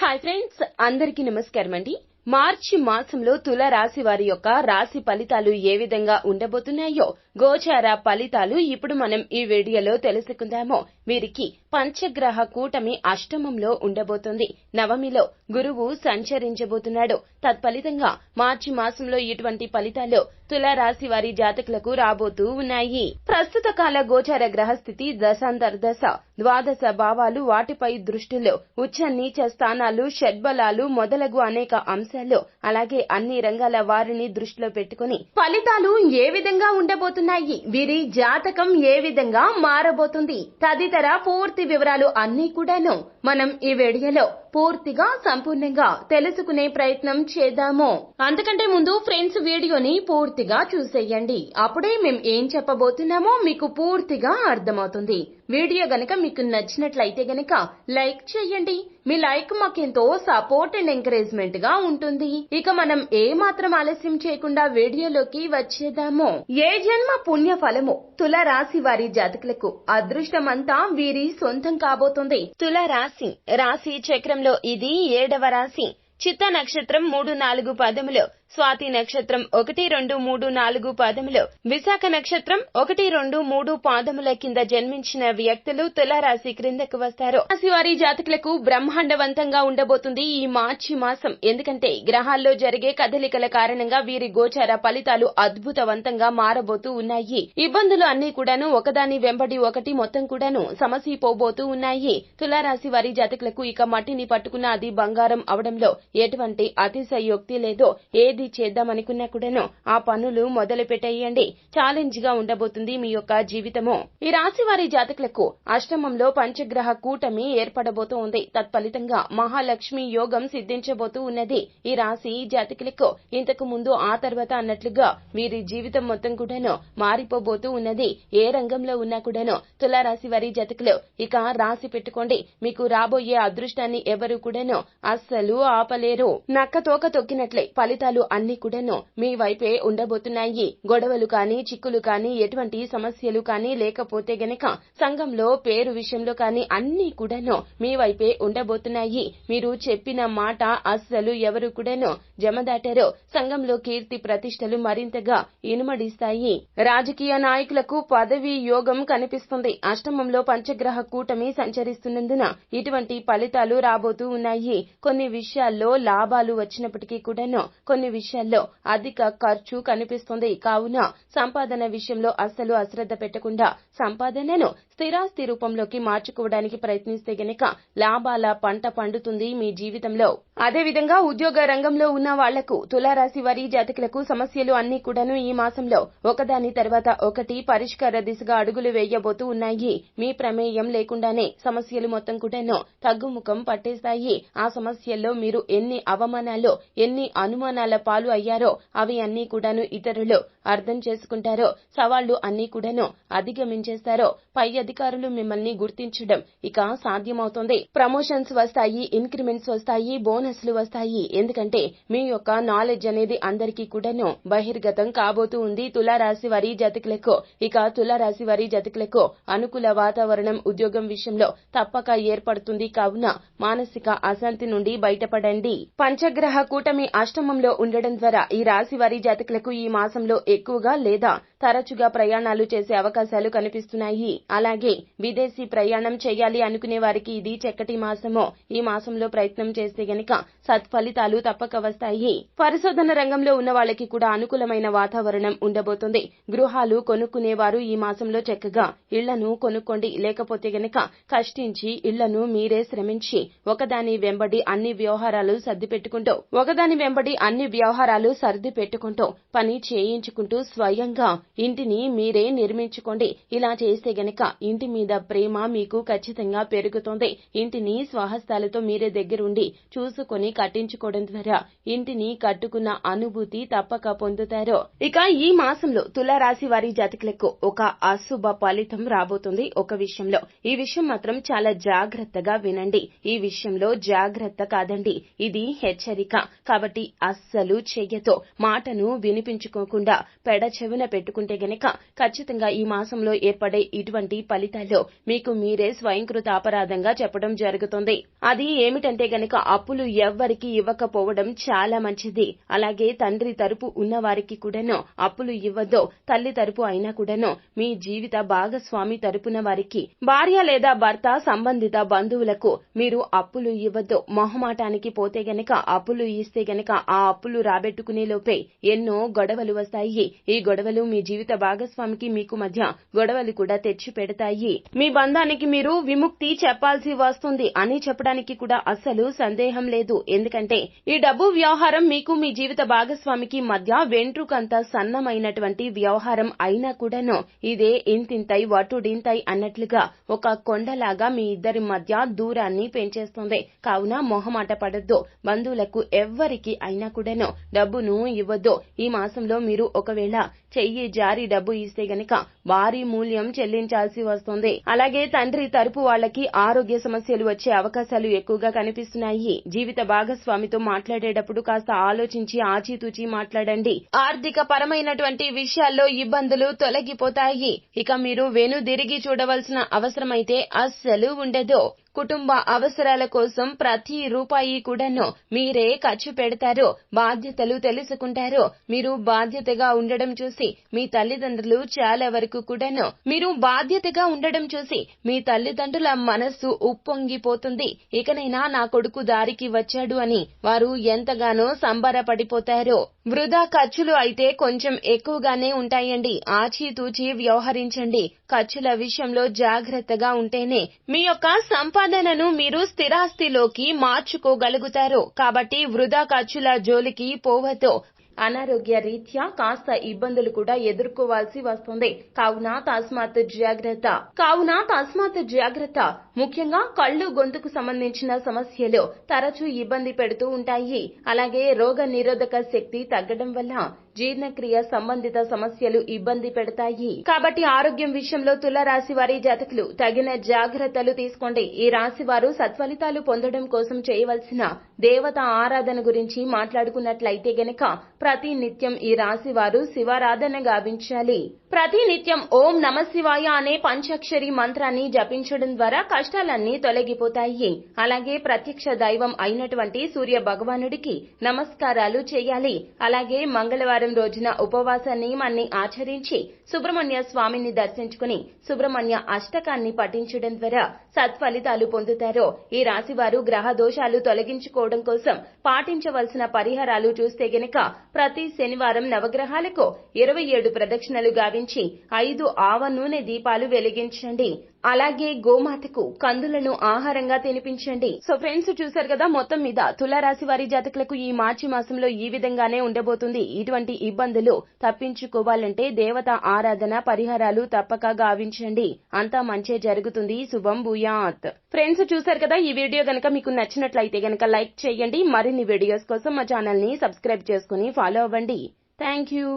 Hi friends, అందరికీ నమస్కారం అండి. మార్చి మాసంలో తుల రాశి వారి యొక్క రాశి ఫలితాలు ఏ విధంగా ఉండబోతున్నాయో గోచార ఫలితాలు ఇప్పుడు మనం ఈ వీడియోలో తెలుసుకుందాము. వీరికి పంచగ్రహ కూటమి అష్టమంలో ఉండబోతుంది. నవమిలో గురువు సంచరించబోతున్నాడు. తత్ఫలితంగా మార్చి మాసంలో ఇటువంటి ఫలితాలు తుల రాశి వారి జాతకులకు రాబోతూ ఉన్నాయి. ప్రస్తుత కాల గోచార గ్రహస్థితి, దశాంతర్దశ, ద్వాదశ భావాలు, వాటిపై దృష్టిలో, ఉచ్చ నీచ స్థానాలు, షడ్బలాలు మొదలగు అనేక అంశాలు, అలాగే అన్ని రంగాల వారిని దృష్టిలో పెట్టుకుని ఫలితాలు ఏ విధంగా ఉండబోతున్నాయి, వీరి జాతకం ఏ విధంగా మారబోతుంది తదితర పూర్తి వివరాలు అన్ని కూడాను మనం ఈ వీడియోలో పూర్తిగా సంపూర్ణంగా తెలుసుకునే ప్రయత్నం చేద్దాము. అంతకంటే ముందు ఫ్రెండ్స్, వీడియోని పూర్తిగా చూసేయండి. అప్పుడే మేము ఏం చెప్పబోతున్నామో మీకు పూర్తిగా అర్థమవుతుంది. వీడియో గనక మీకు నచ్చినట్లయితే గనక లైక్ చేయండి. మీ లైక్ మాకెంతో సపోర్ట్ అండ్ ఎంకరేజ్మెంట్ గా ఉంటుంది. ఇక మనం ఏ మాత్రం ఆలస్యం చేయకుండా వీడియోలోకి వచ్చేద్దాము. ఏ జన్మ పుణ్య ఫలము తుల రాశి వారి జాతకులకు అదృష్టమంతా వీరి సొంతం కాబోతుంది. తుల రాశి చక్రంలో ఇది 7వ రాశి. చిత్త నక్షత్రం 3-4 పదములు, స్వాతి నక్షత్రం 1-2-3-4 పదములు, విశాఖ నక్షత్రం 1-2-3 పాదముల కింద జన్మించిన వ్యక్తులు తులారాశి క్రిందకు వస్తారు. రాశి వారి జాతకులకు బ్రహ్మాండవంతంగా ఉండబోతుంది ఈ మార్చి మాసం. ఎందుకంటే గ్రహాల్లో జరిగే కదలికల కారణంగా వీరి గోచార ఫలితాలు అద్భుతవంతంగా మారబోతూ ఉన్నాయి. ఇబ్బందులు అన్ని కూడాను ఒకదాని వెంబడి ఒకటి మొత్తం కూడాను సమసిపోబోతూ ఉన్నాయి. తులారాశి వారి జాతకులకు ఇక మట్టిని పట్టుకున్న అది బంగారం అవడంలో ఎటువంటి అతిశయోక్తి లేదో. ఏది చేద్దామనుకున్నా కూడాను ఆ పనులు మొదలు పెట్టేయండి. ఛాలెంజ్ గా ఉండబోతుంది మీ యొక్క జీవితము. ఈ రాశి వారి జాతకులకు అష్టమంలో పంచగ్రహ కూటమి ఏర్పడబోతూ ఉంది. తత్ఫలితంగా మహాలక్ష్మి యోగం సిద్ధించబోతూ ఉన్నది. ఈ రాశి జాతకులకు ఇంతకు ముందు ఆ తర్వాత అన్నట్లుగా వీరి జీవితం మొత్తం కూడాను మారిపోబోతూ ఉన్నది. ఏ రంగంలో ఉన్నా కూడాను తులారాశి వారి జాతకులు ఇక రాసి పెట్టుకోండి, మీకు రాబోయే అదృష్టాన్ని ఎవరు కూడాను అస్సలు ఆపలేరు. నక్కతోక తొక్కినట్లే ఫలితాలు అన్ని కూడాను మీ వైపే ఉండబోతున్నాయి. గొడవలు కానీ, చిక్కులు కానీ, ఎటువంటి సమస్యలు కానీ లేకపోతే గనక సంఘంలో పేరు విషయంలో కానీ అన్ని కూడాను మీ వైపే ఉండబోతున్నాయి. మీరు చెప్పిన మాట అస్సలు ఎవరు కూడాను జమదాటారో సంఘంలో కీర్తి ప్రతిష్టలు మరింతగా ఇనుమడిస్తాయి. రాజకీయ నాయకులకు పదవి యోగం కనిపిస్తుంది. అష్టమంలో పంచగ్రహ కూటమి సంచరిస్తున్నందున ఇటువంటి ఫలితాలు రాబోతూ ఉన్నాయి. కొన్ని విషయాల్లో లాభాలు వచ్చినప్పటికీ కూడాను కొన్ని విషయాల్లో అధిక ఖర్చు కనిపిస్తుంది. కావున సంపాదన విషయంలో అస్సలు అశ్రద్ధ పెట్టకుండా సంపాదనను స్థిరాస్తి రూపంలోకి మార్చుకోవడానికి ప్రయత్నిస్తే గనక లాభాల పంట పండుతుంది మీ జీవితంలో. అదే విధంగా ఉద్యోగ రంగంలో ఉన్న వాళ్లకు తులారాశి వారి జాతకులకు సమస్యలు అన్ని కూడాను ఈ మాసంలో ఒకదాని తర్వాత ఒకటి పరిష్కార దిశగా అడుగులు వేయబోతూ ఉన్నాయి. మీ ప్రమేయం లేకుండానే సమస్యలు మొత్తం కూడాను తగ్గుముఖం పట్టేస్తాయి. ఆ సమస్యల్లో మీరు ఎన్ని అవమానాలు, ఎన్ని అనుమానాల పాలు అయ్యారో అవి అన్ని కూడాను ఇతరులు అర్థం చేసుకుంటారో, సవాళ్లు అన్ని కూడాను అధిగమించేస్తారో, పై అధికారులు మిమ్మల్ని గుర్తించడం ఇక సాధ్యమవుతుంది. ప్రమోషన్స్ వస్తాయి, ఇంక్రిమెంట్స్ వస్తాయి, బోనస్లు వస్తాయి. ఎందుకంటే మీ యొక్క నాలెడ్జ్ అనేది అందరికీ కూడాను బహిర్గతం కాబోతూ ఉంది తులారాశి వారి జాతకులకు. ఇక తులారాశి వారి జాతకులకు అనుకూల వాతావరణం ఉద్యోగం విషయంలో తప్పక ఏర్పడుతుంది. కావున మానసిక అశాంతి నుండి బయటపడండి. పంచగ్రహ కూటమి అష్టమంలో ఉండడం ద్వారా ఈ రాశి వారి జాతకులకు ఈ మాసంలో ఎక్కువగా లేదా తరచుగా ప్రయాణాలు చేసే అవకాశాలు కనిపిస్తున్నాయి. అలాగే విదేశీ ప్రయాణం చేయాలి అనుకునే వారికి ఇది చక్కటి మాసము. ఈ మాసంలో ప్రయత్నం చేస్తే గనక సత్ఫలితాలు తప్పక వస్తాయి. పరిశోధన రంగంలో ఉన్న వాళ్ళకి కూడా అనుకూలమైన వాతావరణం ఉండబోతుంది. గృహాలు కొనుక్కునేవారు ఈ మాసంలో చక్కగా ఇళ్లను కొనుక్కోండి. లేకపోతే గనక కష్టించి ఇళ్లను మీరే శ్రమించి ఒకదాని వెంబడి అన్ని వ్యవహారాలు సర్ది పెట్టుకుంటూ పని చేయించుకుంటూ స్వయంగా ఇంటిని మీరే నిర్మించుకోండి. ఇలా చేస్తే గనక ఇంటి మీద ప్రేమ మీకు ఖచ్చితంగా పెరుగుతుంది. ఇంటిని స్వహస్తాలతో మీరే దగ్గరుండి చూసుకొని కట్టించుకోవడం ద్వారా ఇంటిని కట్టుకున్న అనుభూతి తప్పక పొందుతారు. ఇక ఈ మాసంలో తులారాశి వారి జాతకులకు ఒక అశుభ ఫలితం రాబోతుంది. ఒక విషయంలో ఈ విషయం మాత్రం చాలా జాగ్రత్తగా వినండి. ఈ విషయంలో జాగ్రత్త కాదండి, ఇది హెచ్చరిక. కాబట్టి అస్సలు చెయ్యతో మాటను వినిపించుకోకుండా పెడచెవిన పెట్టుకుంటే ఏమిటంటే గనక ఖచ్చితంగా ఈ మాసంలో ఏర్పడే ఇటువంటి ఫలితాల్లో మీకు మీరే స్వయంకృత అపరాధంగా చెప్పడం జరుగుతుంది. అది ఏమిటంటే గనక అప్పులు ఎవ్వరికి ఇవ్వకపోవడం చాలా మంచిది. అలాగే తండ్రి తరపు ఉన్న వారికి కూడాను అప్పులు ఇవ్వద్దు. తల్లి తరపు అయినా కూడాను మీ జీవిత భాగస్వామి తరపున వారికి భార్య లేదా భర్త సంబంధిత బంధువులకు మీరు అప్పులు ఇవ్వద్దు. మొహమాటానికి పోతే గనక అప్పులు ఇస్తే గనక ఆ అప్పులు రాబెట్టుకునే లోపే ఎన్నో గొడవలు వస్తాయి. ఈ గొడవలు మీ జీవిత భాగస్వామికి మీకు మధ్య గొడవలు కూడా తెచ్చి పెడతాయి. మీ బంధానికి మీరు విముక్తి చెప్పాల్సి వస్తుంది అని చెప్పడానికి కూడా అస్సలు సందేహం లేదు. ఎందుకంటే ఈ డబ్బు వ్యవహారం మీకు మీ జీవిత భాగస్వామికి మధ్య వెంట్రుకంత సన్నమైనటువంటి వ్యవహారం అయినా కూడాను ఇదే ఇంతింతై వటుడింతై అన్నట్లుగా ఒక కొండలాగా మీ ఇద్దరి మధ్య దూరాన్ని పెంచేస్తుంది. కావున మొహమాట పడొద్దు. బంధువులకు ఎవ్వరికి అయినా కూడాను డబ్బును ఇవ్వద్దు. ఈ మాసంలో మీరు ఒకవేళ చెయ్యి జారి డబ్బు ఇస్తే గనక భారీ మూల్యం చెల్లించాల్సి వస్తుంది. అలాగే తండ్రి తరపు వాళ్ళకి ఆరోగ్య సమస్యలు వచ్చే అవకాశాలు ఎక్కువగా కనిపిస్తున్నాయి. జీవిత భాగస్వామితో మాట్లాడేటప్పుడు కాస్త ఆలోచించి ఆచితూచి మాట్లాడండి. ఆర్థిక పరమైనటువంటి విషయాల్లో ఇబ్బందులు తొలగిపోతాయి. ఇక మీరు వెనుదిరిగి చూడవలసిన అవసరమైతే అస్సలు ఉండదు. కుటుంబ అవసరాల కోసం ప్రతి రూపాయి కూడాను మీరే ఖర్చు పెడతారు. బాధ్యతలు తెలుసుకుంటారు. మీరు బాధ్యతగా ఉండడం చూసి మీ తల్లిదండ్రులు చాలా వరకు కూడాను మీ తల్లిదండ్రుల మనస్సు ఉప్పొంగిపోతుంది. ఇకనైనా నా కొడుకు దారికి వచ్చాడు అని వారు ఎంతగానో సంబరపడిపోతారు. వృధా ఖర్చులు అయితే కొంచెం ఎక్కువగానే ఉంటాయండి. ఆచితూచి వ్యవహరించండి. ఖర్చుల విషయంలో జాగ్రత్తగా ఉంటేనే మీ యొక్క సంపాదనను మీరు స్థిరాస్తిలోకి మార్చుకోగలుగుతారు. కాబట్టి వృధా ఖర్చుల జోలికి పోవద్దు. అనారోగ్య రీత్యా కాస్త ఇబ్బందులు కూడా ఎదుర్కోవాల్సి వస్తుంది. కావున తస్మాత్ జాగ్రత్త. ముఖ్యంగా కళ్ళు గొంతుకు సంబంధించిన సమస్యలు తరచూ ఇబ్బంది పెడుతూ ఉంటాయి. అలాగే రోగ నిరోధక శక్తి తగ్గడం వల్ల జీర్ణక్రియ సంబంధిత సమస్యలు ఇబ్బంది పెడతాయి. కాబట్టి ఆరోగ్యం విషయంలో తులారాశి వారి జాతకులు తగిన జాగ్రత్తలు తీసుకోండి. ఈ రాశి వారు సత్ఫలితాలు పొందడం కోసం చేయవలసిన దేవత ఆరాధన గురించి మాట్లాడుకున్నట్లయితే గనక ప్రతి నిత్యం ఈ రాశి వారు శివారాధన గావించాలి. ప్రతి నిత్యం ఓం నమ శివాయ అనే పంచాక్షరి మంత్రాన్ని జపించడం ద్వారా కష్టాలన్నీ తొలగిపోతాయి. అలాగే ప్రత్యక్ష దైవం అయినటువంటి సూర్య భగవానుడికి నమస్కారాలు చేయాలి. అలాగే మంగళవారం రోజున ఉపవాస నియమాన్ని ఆచరించి సుబ్రహ్మణ్య స్వామిని దర్శించుకుని సుబ్రహ్మణ్య అష్టకాన్ని పఠించడం ద్వారా సత్ఫలితాలు పొందుతారు. ఈ రాశి వారు గ్రహ దోషాలు తొలగించుకోవడం కోసం పాటించవలసిన పరిహారాలు చూస్తే గనక ప్రతి శనివారం నవగ్రహాలకు 27 ప్రదక్షిణలు గావించి 5 ఆవ నూనె దీపాలు వెలిగించండి. అలాగే గోమాతకు కందులను ఆహారంగా తినిపించండి. సో ఫ్రెండ్స్, చూశారు కదా, మొత్తం మీద తులారాశి వారి జాతకులకు ఈ మార్చి మాసంలో ఈ విధంగానే ఉండబోతుంది. ఇటువంటి ఇబ్బందులు తప్పించుకోవాలంటే దేవత ఆరాధన పరిహారాలు తప్పక గావించండి. అంతా మంచే జరుగుతుంది. శుభం భూయాత్. ఫ్రెండ్స్, చూశారు కదా, ఈ వీడియో గనక మీకు నచ్చినట్లయితే గనక లైక్ చేయండి. మరిన్ని వీడియోస్ కోసం మా ఛానల్ ని సబ్స్క్రైబ్ చేసుకుని ఫాలో అవ్వండి. Thank you.